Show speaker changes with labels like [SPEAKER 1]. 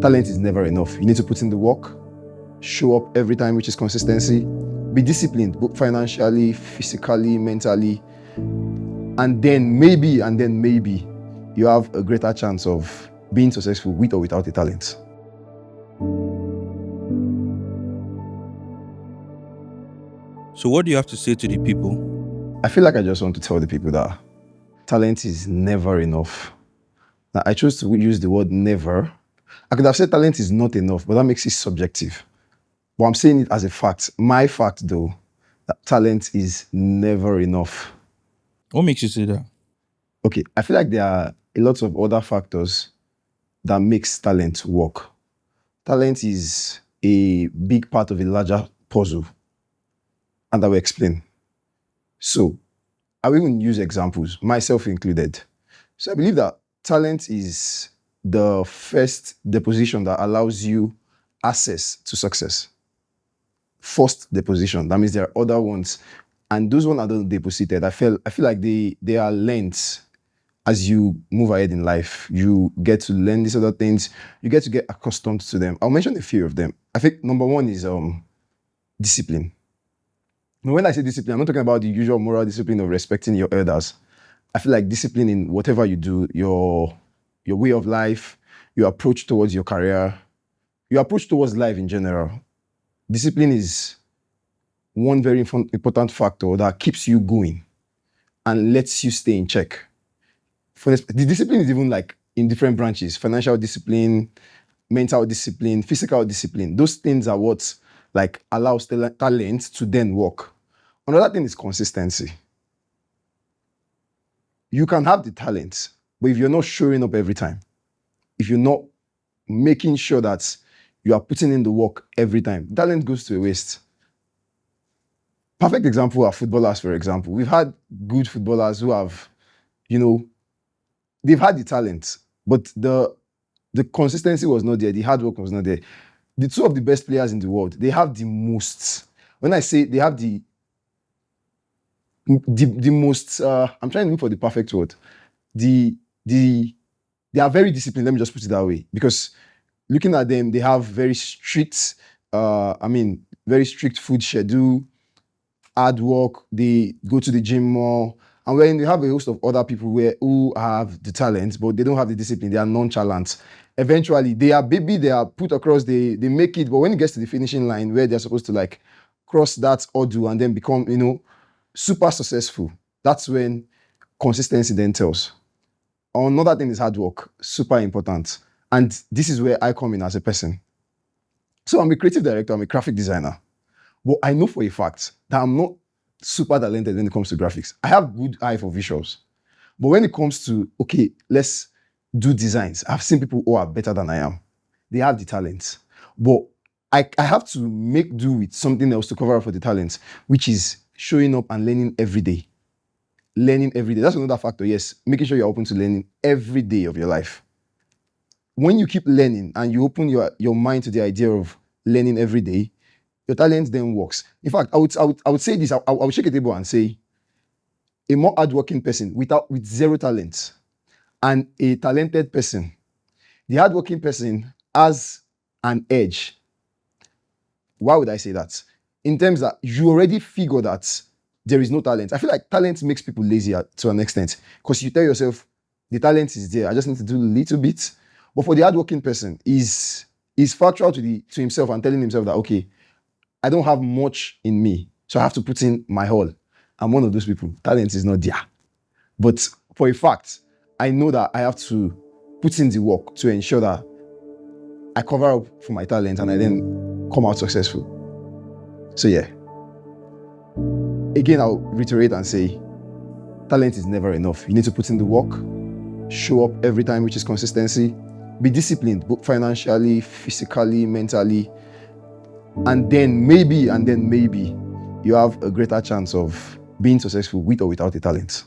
[SPEAKER 1] Talent is never enough. You need to put in the work, show up every time, which is consistency, be disciplined, both financially, physically, mentally, and then maybe you have a greater chance of being successful with or without a talent.
[SPEAKER 2] So what do you have to say to the people?
[SPEAKER 1] I feel like I just want to tell the people that talent is never enough. Now, I chose to use the word never. I could have said talent is not enough, but that makes it subjective. But I'm saying it as a fact. My fact, though, that talent is never enough.
[SPEAKER 2] What makes you say that?
[SPEAKER 1] Okay, I feel like there are a lot of other factors that makes talent work. Talent is a big part of a larger puzzle, and I will explain. So, I will even use examples, myself included. So I believe that talent is the first deposition that allows you access to success. First deposition. That means there are other ones. And those ones are not deposited. I feel like they are learned as you move ahead in life. You get to learn these other things. You get to get accustomed to them. I'll mention a few of them. I think number one is discipline. Now, when I say discipline, I'm not talking about the usual moral discipline of respecting your elders. I feel like discipline in whatever you do, your way of life, your approach towards your career, your approach towards life in general. Discipline is one very important factor that keeps you going and lets you stay in check. The discipline is even like in different branches: financial discipline, mental discipline, physical discipline. Those things are what like allows talent to then work. Another thing is consistency. You can have the talent, but if you're not showing up every time, if you're not making sure that you are putting in the work every time, talent goes to a waste. Perfect example are footballers, for example. We've had good footballers who have, they've had the talent, but the consistency was not there, the hard work was not there. The two of the best players in the world, they have the most. When I say they have the most, I'm trying to look for the perfect word. They are very disciplined, let me just put it that way. Because looking at them, they have very strict, very strict food schedule, hard work, they go to the gym more. And when you have a host of other people who have the talent, but they don't have the discipline, they are nonchalant. Eventually, they are put across, they make it, but when it gets to the finishing line where they're supposed to like cross that ordeal and then become, super successful, that's when consistency then tells. Another thing is hard work, super important. And this is where I come in as a person. So I'm a creative director, I'm a graphic designer. But I know for a fact that I'm not super talented when it comes to graphics. I have good eye for visuals. But when it comes to, okay, let's do designs, I've seen people who are better than I am. They have the talent. But I have to make do with something else to cover up for the talent, which is showing up and learning every day. Learning every day. That's another factor, yes. Making sure you're open to learning every day of your life. When you keep learning and you open your mind to the idea of learning every day, your talent then works. In fact, I would say this, I would shake a table and say, a more hardworking person with zero talent and a talented person, the hardworking person has an edge. Why would I say that? In terms that you already figure that there is no talent. I feel like talent makes people lazy to an extent because you tell yourself, the talent is there, I just need to do a little bit. But for the hardworking person, he's factual to himself and telling himself that, okay, I don't have much in me, so I have to put in my all. I'm one of those people. Talent is not there. But for a fact, I know that I have to put in the work to ensure that I cover up for my talent and I then come out successful. So yeah. Again, I'll reiterate and say, talent is never enough. You need to put in the work, show up every time, which is consistency, be disciplined, both financially, physically, mentally, and then maybe you have a greater chance of being successful with or without a talent.